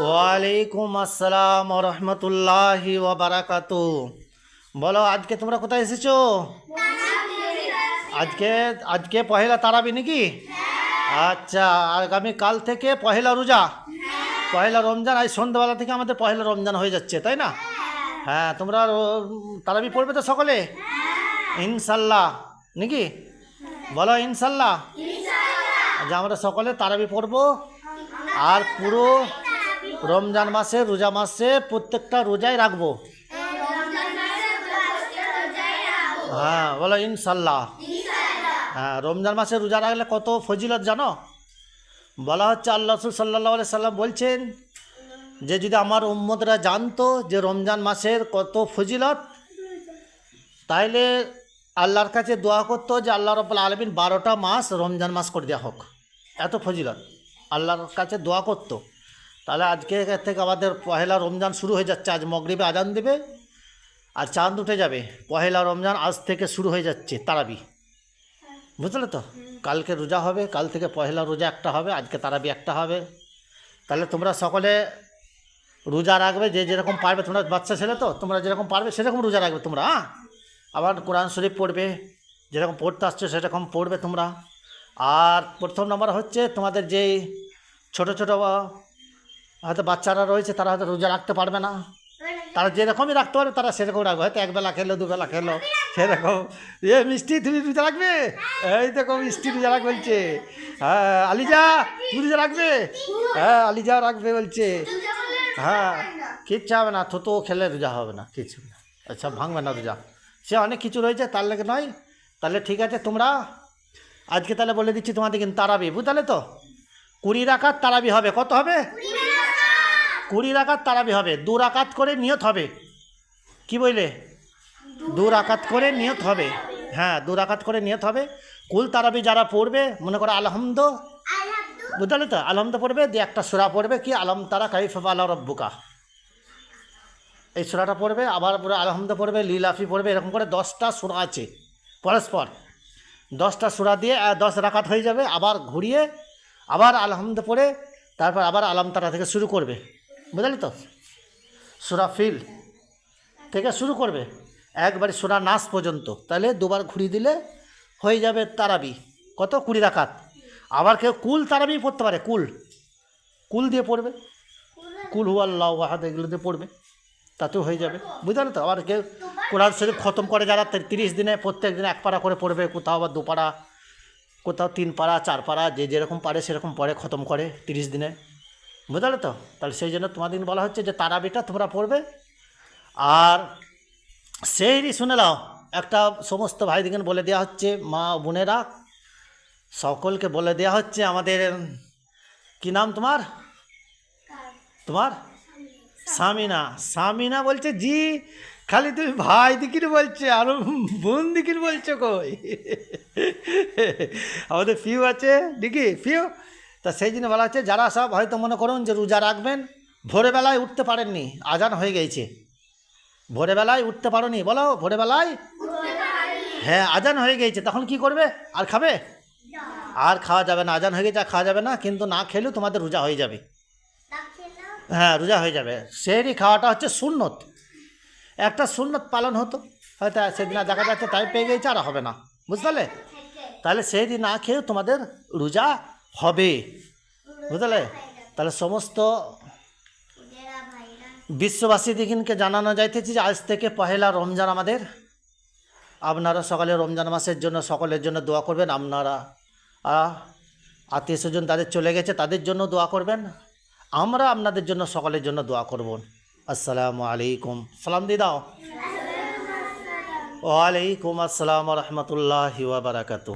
ওয়ালাইকুম আসসালাম ওয়া রাহমাতুল্লাহি ওয়া বারাকাতু। বলো, আজকে তোমরা কোথায় এসেছো? আজকে আজকে পহেলা তারাবি নাকি? আচ্ছা, আগামী কাল থেকে পহেলা রোজা, পহেলা রমজান। আজ সন্ধ্যাবেলা থেকে আমাদের পহেলা রমজান হয়ে যাচ্ছে, তাই না? হ্যাঁ, তোমরা তারাবি পড়বে তো সকলে ইনশাল্লাহ নাকি? বলো ইনশাল্লাহ। আজ আমরা সকলে তারাবি পড়বো। আর পুরো রমজান মাসে, রোজা মাসে প্রত্যেকটা রোজাই রাখবো। হ্যাঁ, বলো ইনশাল্লাহ। হ্যাঁ, রমজান মাসে রোজা রাখলে কত ফজিলত জানো? বলা হচ্ছে আল্লাহ রাসূল সাল্লাল্লাহু আলাইহি সাল্লাম বলছেন যে যদি আমার উম্মতরা জানতো যে রমজান মাসের কত ফজিলত, তাইলে আল্লাহর কাছে দোয়া করতো যে আল্লাহ রাব্বুল আলামিন 12টা মাস রমজান মাস করে দেওয়া হোক। এত ফজিলত আল্লাহর কাছে দোয়া করতো। তাহলে আজকে থেকে আমাদের পহেলা রমজান শুরু হয়ে যাচ্ছে। আজ মাগরিবে আজান দেবে আর চাঁদ উঠে যাবে। পহেলা রমজান আজ থেকে শুরু হয়ে যাচ্ছে তারাবি, বুঝলে তো? কালকে রোজা হবে, কাল থেকে পহেলা রোজা একটা হবে, আজকে তারাবি একটা হবে। তাহলে তোমরা সকলে রোজা রাখবে, যে যেরকম পারবে। তোমরা বাচ্চা ছেলে তো, তোমরা যেরকম পারবে সেরকম রোজা রাখবে তোমরা। হ্যাঁ, আবার কোরআন শরীফ পড়বে, যেরকম পড়তে আসছো সেরকম পড়বে তোমরা। আর প্রথম নম্বর হচ্ছে তোমাদের যেই ছোটো ছোটো হয়তো বাচ্চারা রয়েছে, তারা হয়তো রোজা রাখতে পারবে না। তারা যেরকমই রাখতে পারবে তারা সেরকম রাখবে। হয়তো একবেলা খেলো, দুবেলা খেলো, সেরকম। মিষ্টি, তুমি রোজা রাখবে? এই দেখো মিষ্টি রোজা রাখবে বলছে। হ্যাঁ আলিজা, তুমি রোজা রাখবে? হ্যাঁ আলিজা রাখবে বলছে। হ্যাঁ, কিচ্ছু হবে না, থুতো খেলে রোজা হবে না, কিছু না। আচ্ছা, ভাঙবে না রোজা। সে অনেক কিছু রয়েছে, তার লেগে নয়। তাহলে ঠিক আছে, তোমরা আজকে তাহলে বলে দিচ্ছি তোমাদের কিন্তু তারাবি, বুঝলে তো? 20 রাকাত তারাবি হবে। কত হবে? 20 রাকাত তারাবি হবে। 2 রাকাত করে নিয়ত হবে। কি বললে? 2 রাকাত করে নিয়ত হবে। হ্যাঁ, 2 রাকাত করে নিয়ত হবে। কুল তারাবি যারা পড়বে, মনে করো আলহামদু, বুঝলে তো? আলহামদু পড়বে, দিয়ে একটা সূরা পড়বে, কি আলম তারা কাইফা ফাআলা রাব্বুকা, এই সূরাটা পড়বে। আবার পুরো আলহামদু পড়বে, লিলাফি পড়বে। এরকম করে 10টা সূরা আছে পরস্পর। 10টা সূরা দিয়ে 10 রাকাত হয়ে যাবে। আবার ঘুরিয়ে আবার আলহামদু পড়ে তারপর আবার আলম তারা থেকে শুরু করবে, বুঝলি তো? সূরা ফিল থেকে শুরু করবে একবারে সূরা নাস পর্যন্ত। তাহলে 2বার ঘুরিয়ে দিলে হয়ে যাবে তারাবি। কত? 20 রাকাত। আবার কেউ কুল তারাবি পড়তে পারে, কুল দিয়ে পড়বে, কুল হুয়াল্লাহু আহাদ, এগুলো দিয়ে পড়বে, তাতেও হয়ে যাবে, বুঝলে তো? আবার কেউ কোরআন শরীফ খতম করে যারা 30 দিনে প্রত্যেক দিনে 1 পারা করে পড়বে, কোথাও আবার 2 পারা, কোথাও 3 পারা, 4 পারা, যে যেরকম পারে সেরকম পড়ে, খতম করে 30 দিনে, বুঝলে তো? তাহলে সেই জন্য তোমাদের বলা হচ্ছে যে তারাবিটা তোমরা পড়বে। আর সেই শুনে নাও, একটা সমস্ত ভাইদিকে বলে দেওয়া হচ্ছে, মা বোনেরা সকলকে বলে দেওয়া হচ্ছে। আমাদের কি নাম তোমার? তোমার সামিনা। সামিনা বলছে জি। খালি তুমি ভাই দিকির বলছে আর বোন দিকির বলছো কই? আমাদের ফিউ আছে নাকি? ফিউ। তা সেই জন্য বলা হচ্ছে, যারা সব হয়তো মনে করুন যে রোজা রাখবেন, ভোরবেলায় উঠতে পারেননি, আজান হয়ে গেছে, ভোরবেলায় উঠতে পারোনি, বলো ভোরবেলায়। হ্যাঁ, আজান হয়ে গেছে, তখন কি করবে? আর খাবে? আর খাওয়া যাবে না। আজান হয়ে গেছে, আর খাওয়া যাবে না। কিন্তু না খেলেও তোমাদের রোজা হয়ে যাবে। হ্যাঁ, রোজা হয়ে যাবে। সেহরি খাওয়াটা হচ্ছে সুন্নত, একটা সুন্নত পালন হতো। হয়তো সেদিন দেখা যাচ্ছে তাই পেয়ে গেছে, আর হবে না, বুঝলে? তাহলে সেহরি না খেয়েও তোমাদের রোজা হবে, বুঝলে? তাহলে সমস্ত বিশ্ববাসী দিকে জানানো যাইতেছে যে আজ থেকে পহেলা রমজান আমাদের। আপনারা সকালে রমজান মাসের জন্য সকলের জন্য দোয়া করবেন। আপনারা আত্মীয় স্বজন তাদের চলে গেছে, তাদের জন্য দোয়া করবেন। আমরা আপনাদের জন্য সকলের জন্য দোয়া করব। আসসালামু আলাইকুম। সালাম দিয়ে দাও। ওয়ালাইকুম আসসালাম ওয়া রাহমাতুল্লাহি ওয়া বারাকাতুহু।